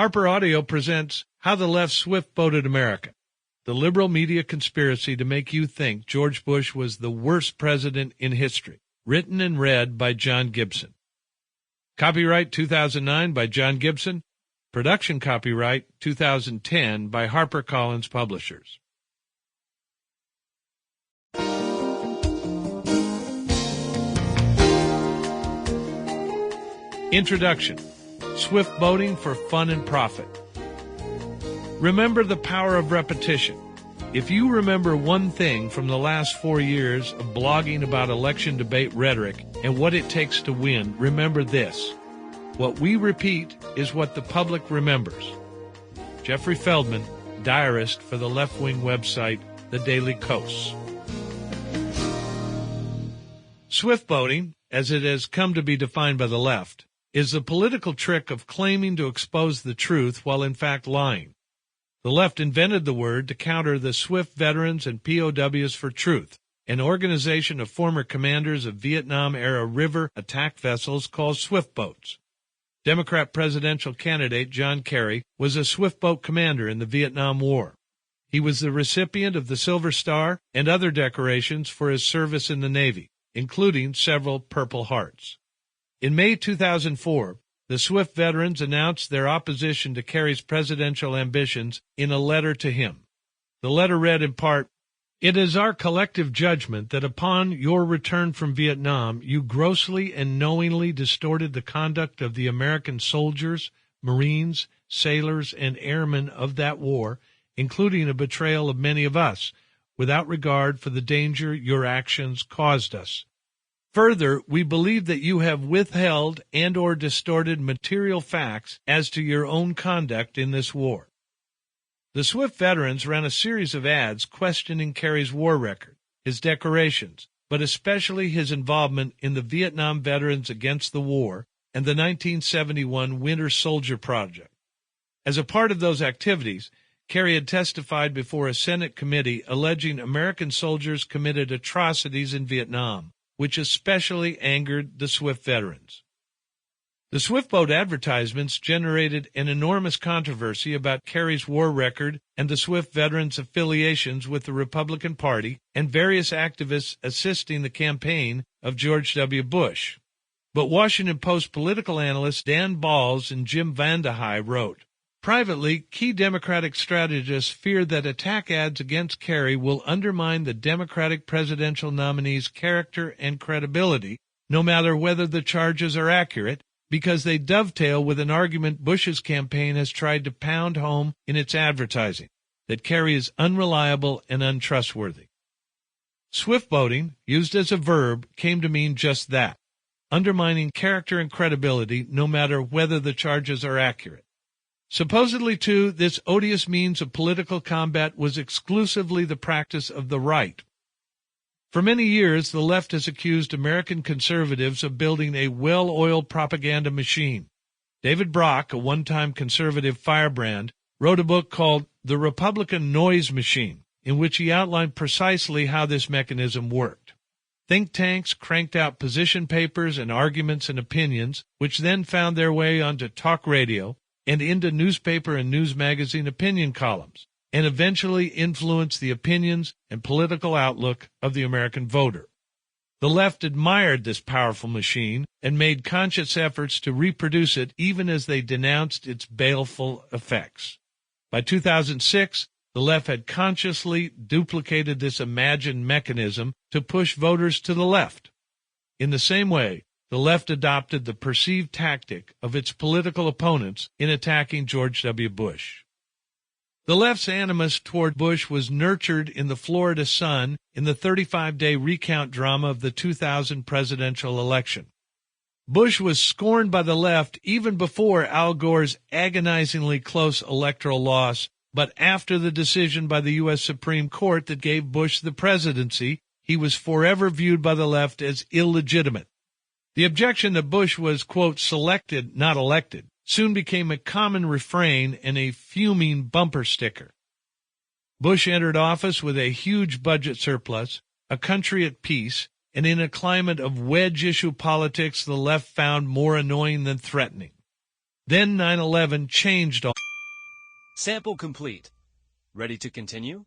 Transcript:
Harper Audio presents How the Left Swiftboated America, the liberal media conspiracy to make you think George Bush was the worst president in history, written and read by John Gibson. Copyright 2009 by John Gibson. Production copyright 2010 by HarperCollins Publishers. Introduction. Swift boating for fun and profit. Remember the power of repetition. If you remember one thing from the last 4 years of blogging about election debate rhetoric and what it takes to win, remember this. What we repeat is what the public remembers. Jeffrey Feldman, diarist for the left-wing website, The Daily Kos. Swift boating, as it has come to be defined by the left, is the political trick of claiming to expose the truth while in fact lying. The left invented the word to counter the Swift Veterans and POWs for Truth, an organization of former commanders of Vietnam-era river attack vessels called swiftboats. Democrat presidential candidate John Kerry was a swiftboat commander in the Vietnam War. He was the recipient of the Silver Star and other decorations for his service in the Navy, including several Purple Hearts. In May 2004, the Swift veterans announced their opposition to Kerry's presidential ambitions in a letter to him. The letter read in part, "It is our collective judgment that upon your return from Vietnam, you grossly and knowingly distorted the conduct of the American soldiers, Marines, sailors, and airmen of that war, including a betrayal of many of us, without regard for the danger your actions caused us. Further, we believe that you have withheld and or distorted material facts as to your own conduct in this war." The Swift veterans ran a series of ads questioning Kerry's war record, his decorations, but especially his involvement in the Vietnam Veterans Against the War and the 1971 Winter Soldier Project. As a part of those activities, Kerry had testified before a Senate committee alleging American soldiers committed atrocities in Vietnam, which especially angered the Swift veterans. The Swiftboat advertisements generated an enormous controversy about Kerry's war record and the Swift veterans' affiliations with the Republican Party and various activists assisting the campaign of George W. Bush. But Washington Post political analysts Dan Balls and Jim Vandehei wrote, "Privately, key Democratic strategists fear that attack ads against Kerry will undermine the Democratic presidential nominee's character and credibility, no matter whether the charges are accurate, because they dovetail with an argument Bush's campaign has tried to pound home in its advertising, that Kerry is unreliable and untrustworthy." Swiftboating, used as a verb, came to mean just that, undermining character and credibility no matter whether the charges are accurate. Supposedly, too, this odious means of political combat was exclusively the practice of the right. For many years, the left has accused American conservatives of building a well-oiled propaganda machine. David Brock, a one-time conservative firebrand, wrote a book called The Republican Noise Machine, in which he outlined precisely how this mechanism worked. Think tanks cranked out position papers and arguments and opinions, which then found their way onto talk radio and into newspaper and news magazine opinion columns, and eventually influenced the opinions and political outlook of the American voter. The left admired this powerful machine and made conscious efforts to reproduce it even as they denounced its baleful effects. By 2006, the left had consciously duplicated this imagined mechanism to push voters to the left. In the same way, the left adopted the perceived tactic of its political opponents in attacking George W. Bush. The left's animus toward Bush was nurtured in the Florida Sun in the 35-day recount drama of the 2000 presidential election. Bush was scorned by the left even before Al Gore's agonizingly close electoral loss, but after the decision by the U.S. Supreme Court that gave Bush the presidency, he was forever viewed by the left as illegitimate. The objection that Bush was, quote, selected, not elected, soon became a common refrain and a fuming bumper sticker. Bush entered office with a huge budget surplus, a country at peace, and in a climate of wedge-issue politics the left found more annoying than threatening. Then 9/11 changed all. Sample complete. Ready to continue?